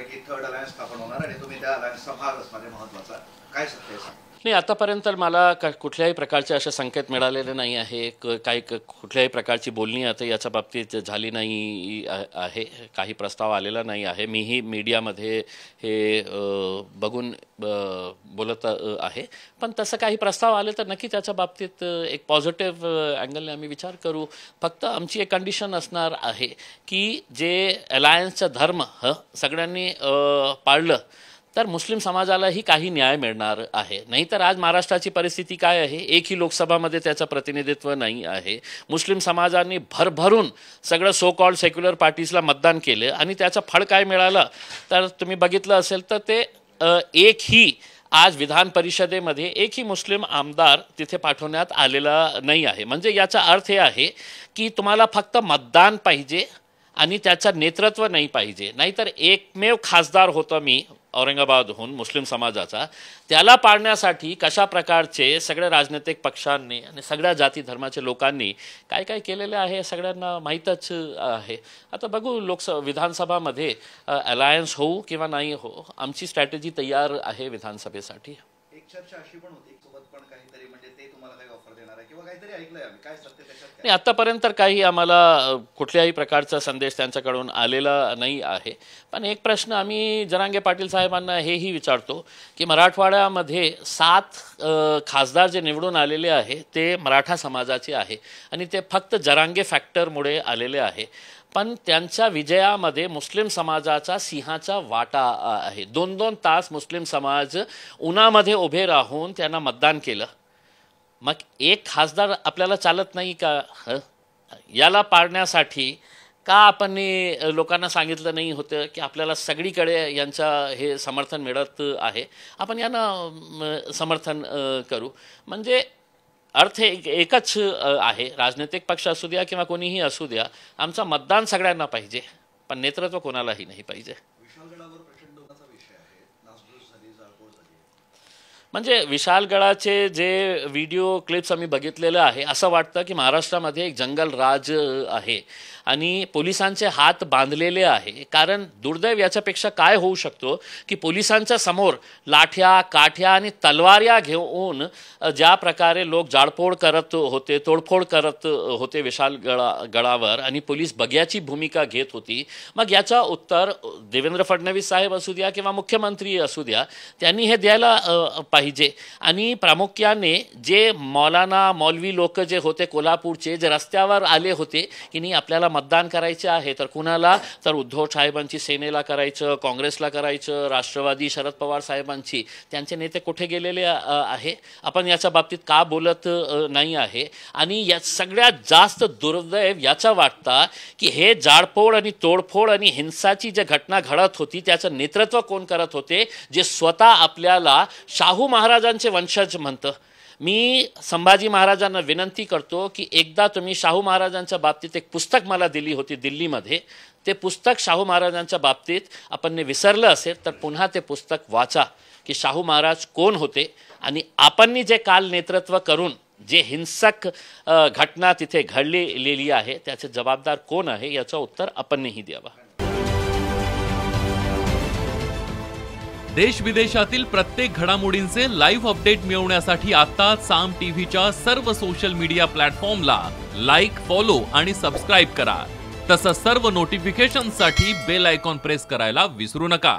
की third alliance स्थापन होणार आणि तुम्ही त्या अलायन्सचा भाग असणार आहे महत्त्वाचा, काय सत्य आहे? नाही, आतापर्यंत मला कुठल्याही प्रकारचे असे संकेत मिळालेले नाही आहे. कुठल्याही प्रकारची बोलणी आता याच्या बाबतीत झाली नाही आहे. काही प्रस्ताव आलेला नाही आहे. मीही मीडियामध्ये हे बघून बोलत आहे. पण तसं काही प्रस्ताव आले तर नक्की त्याच्या बाबतीत एक पॉझिटिव्ह अँगलने आम्ही विचार करू. फक्त आमची एक कंडिशन असणार आहे की जे अलायन्सचा धर्म सगळ्यांनी पाळलं तर मुस्लिम समाजालाही काही न्याय मिळणार आहे. नाहीतर आज महाराष्ट्राची परिस्थिती काय आहे, एकही लोकसभामध्ये त्याचं प्रतिनिधित्व नाही आहे. मुस्लिम समाजाने भरभरून सगळं सो कॉल्ड सेक्युलर पार्टीजला मतदान केलं आणि त्याचं फळ काय मिळालं तर तुम्ही बघितलं असेल तर ते एकही आज विधान परिषदेमध्ये एकही मुस्लिम आमदार तिथे पाठवण्यात आलेला नाही आहे. म्हणजे याचा अर्थ हे आहे की तुम्हाला फक्त मतदान पाहिजे आणि त्याचं नेतृत्व नाही पाहिजे. नाहीतर एकमेव खासदार होतो मी औरंगाबादहून मुस्लिम समाजाचा, त्याला पाळण्यासाठी कशा प्रकारचे सगळ्या राजनैतिक पक्षांनी आणि सगळ्या जाती धर्माच्या लोकांनी काय काय केलेले आहे सगळ्यांना माहीतच आहे. आता बघू विधानसभामध्ये अलायन्स होऊ किंवा नाही हो, आमची स्ट्रॅटेजी तयार आहे विधानसभेसाठी. एक चर्चा अशी पण होती सोबत पण काहीतरी म्हणजे ते तुम्हाला काही ऑफर देणार आहे किंवा काहीतरी ऐकलंय आम्ही, काय सत्य त्याच्यात? नाही, आत्तापर्यंत काही आम्हाला कुठल्याही प्रकारचा संदेश त्यांच्याकडून आलेला नाही आहे. पण एक प्रश्न आम्ही जरांगे पाटील साहेबांना हेही विचारतो की मराठवाड्यामध्ये 7 खासदार जे निवडून आलेले आहे ते मराठा समाजाचे आहे आणि ते फक्त जरांगे फॅक्टरमुळे आलेले आहे. पण त्यांच्या विजयामध्ये मुस्लिम समाजाचा सिंहाचा वाटा आहे. 2-2 तास मुस्लिम समाज उन्हामध्ये उभे राहून त्यांना मतदान केलं. मग एक खासदार आपल्याला चालत नाही का? याला पाळण्यासाठी का आपण लोकांना सांगितलं नाही होतं की आपल्याला सगळीकडे यांचा हे समर्थन मिळत आहे, आपण यांना समर्थन करू. म्हणजे अर्थ एकच आहे, राजनैतिक पक्ष असू द्या किंवा कोणीही असू द्या, आमचं मतदान सगळ्यांना पाहिजे पण नेतृत्व कोणालाही नाही पाहिजे. म्हणजे विशालगडाचे जे व्हिडिओ क्लिप्स आम्ही बघितलेलं आहे असं वाटतं की महाराष्ट्रामध्ये एक जंगल राज आहे आणि पोलिसांचे हात बांधलेले आहे. कारण दुर्दैव याच्यापेक्षा काय होऊ शकतो की पोलिसांच्या समोर लाठ्या काठ्या आणि तलवाऱ्या घेऊन ज्या प्रकारे लोक जाळपोळ करत होते, तोडफोड करत होते विशालगडावर आणि पोलीस बघ्याची भूमिका घेत होती, मग याचं उत्तर देवेंद्र फडणवीस साहेब असू द्या किंवा मुख्यमंत्री असू द्या त्यांनी हे द्यायला पाहिजे. आणि प्रामुख्याने जे मौलवी लोक जे होते कोल्हापूरचे, जे रस्त्यावर आले होते की नाही आपल्याला मतदान करायचे आहे, तर कुणाला तर उद्धव साहेबांची सेनेला करायचं, काँग्रेसला करायचं, राष्ट्रवादी शरद पवार साहेबांची, त्यांचे नेते कुठे गेलेले आहे? आपण याच्या बाबतीत का बोलत नाही आहे? आणि या सगळ्यात जास्त दुर्दैव याचा वाटतं की हे जाळपोळ आणि तोडफोड आणि हिंसाची जी घटना घडत होती त्याचं नेतृत्व कोण करत होते, जे स्वतः आपल्याला शाहू महाराजांचे वंशज म्हणतं. मी संभाजी महाराजांना विनंती करतो की एकदा तुम्ही शाहू महाराजांच्या बाबतीत एक पुस्तक मला दिली होती दिल्लीमध्ये, ते पुस्तक शाहू महाराजांच्या बाबतीत आपण विसरलं असेल तर पुन्हा ते पुस्तक वाचा की शाहू महाराज कोण होते आणि आपण जे काल नेतृत्व करून जे हिंसक घटना तिथे घडलेली आहे त्याचे जबाबदार कोण आहे याचं उत्तर आपणही द्यावं. देश विदेशातील प्रत्येक घडामोडींचे लाईव्ह अपडेट मिळवण्यासाठी आता साम टीव्हीच्या सर्व सोशल मीडिया प्लॅटफॉर्मला लाईक, फॉलो आणि सबस्क्राईब करा. तसंच सर्व नोटिफिकेशनसाठी बेल आयकॉन प्रेस करायला विसरू नका.